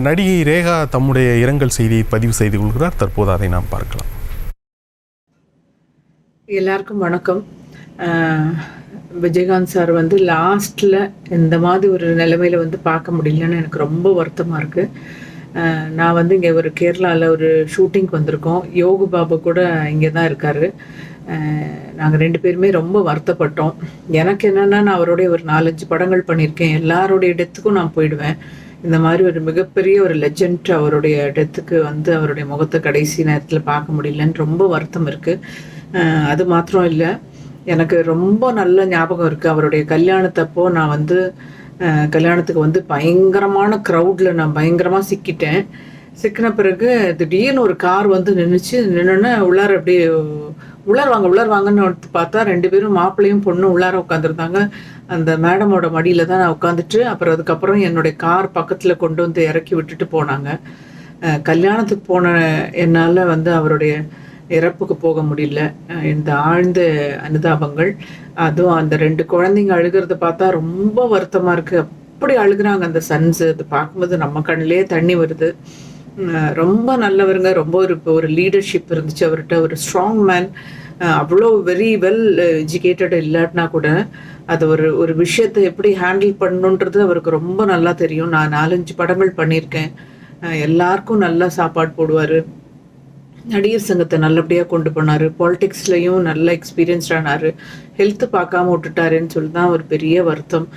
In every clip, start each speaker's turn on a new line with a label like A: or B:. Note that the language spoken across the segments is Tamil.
A: நடிகை ரேகா தம்முடைய இரங்கல் செய்தியை பதிவு செய்து கொள்கிறார். தற்போது அதை நாம் பார்க்கலாம்.
B: எல்லாருக்கும் வணக்கம். விஜயகாந்த் சார் லாஸ்ட்டில் இந்த மாதிரி ஒரு நிலைமையில் பார்க்க முடியலன்னு எனக்கு ரொம்ப வருத்தமாக இருக்குது. நான் இங்கே ஒரு கேரளாவில் ஒரு ஷூட்டிங்க்கு வந்திருக்கோம். யோகு பாபு கூட இங்கே தான் இருக்கார். நாங்கள் 2 பேருமே ரொம்ப வருத்தப்பட்டோம். எனக்கு என்னென்னா, நான் அவருடைய ஒரு 4-5 படங்கள் பண்ணியிருக்கேன். எல்லாருடைய டெத்துக்கும் நான் போயிடுவேன். இந்த மாதிரி ஒரு மிகப்பெரிய ஒரு லெஜண்ட் அவருடைய டெத்துக்கு அவருடைய முகத்தை கடைசி நேரத்தில் பார்க்க முடியலன்னு ரொம்ப வருத்தம் இருக்குது. அது மாத்திரம் இல்லை, எனக்கு ரொம்ப நல்ல ஞாபகம் இருக்குது. அவருடைய கல்யாணத்தப்போ நான் கல்யாணத்துக்கு பயங்கரமான க்ரௌடில் நான் பயங்கரமாக சிக்கிட்டேன். சிக்கின பிறகு திடீர்னு ஒரு கார் நின்றுச்சு. நின்றுன்னு உள்ளார வாங்கன்னு பார்த்தா 2 பேரும் மாப்பிள்ளையும் பொண்ணும் உள்ளார உட்காந்துருந்தாங்க. அந்த மேடமோட மடியில் தான் நான் உட்காந்துட்டு, அப்புறம் அதுக்கப்புறம் என்னுடைய கார் பக்கத்தில் கொண்டு இறக்கி விட்டுட்டு போனாங்க. கல்யாணத்துக்கு போன என்னால் அவருடைய இறப்புக்கு போக முடியல. இந்த ஆழ்ந்த அனுதாபங்கள். அதுவும் அந்த 2 குழந்தைங்க அழுகிறத பார்த்தா ரொம்ப வருத்தமாக இருக்குது. அப்படி அழுகுறாங்க அந்த சன்ஸு. அது பார்க்கும்போது நம்ம கண்ணிலே தண்ணி வருது. ரொம்ப நல்லவருங்க. ரொம்ப ஒரு லீடர்ஷிப் இருந்துச்சு அவர்கிட்ட. ஒரு ஸ்ட்ராங் மேன். அவ்வளோ வெரி வெல் எஜுகேட்டட் இல்லாட்டினா கூட அது ஒரு விஷயத்தை எப்படி ஹேண்டில் பண்ணணுன்றது அவருக்கு ரொம்ப நல்லா தெரியும். நான் 4-5 படங்கள் பண்ணியிருக்கேன். எல்லாருக்கும் நல்லா சாப்பாடு போடுவார். நடிகர் சங்கத்தை நல்லபடியாக கொண்டு போனார். பாலிடிக்ஸ்லையும் நல்ல எக்ஸ்பீரியன்ஸ்டானார். ஹெல்த்து பார்க்காம விட்டுட்டாருன்னு சொல்லி தான் ஒரு பெரிய வருத்தம்.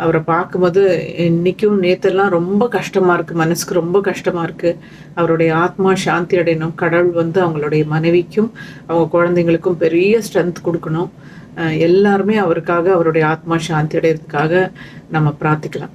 B: அவரை பார்க்கும்போது இன்றைக்கும் நேற்றெல்லாம் ரொம்ப கஷ்டமாக இருக்குது. மனசுக்கு ரொம்ப கஷ்டமாக இருக்குது. அவருடைய ஆத்மா சாந்தி அடையணும். கடவுள் அவங்களுடைய மனைவிக்கும் அவங்க குழந்தைங்களுக்கும் பெரிய ஸ்ட்ரென்த் கொடுக்கணும். எல்லாருமே அவருக்காக, அவருடைய ஆத்மா சாந்தி அடைகிறதுக்காக நம்ம பிரார்த்திக்கலாம்.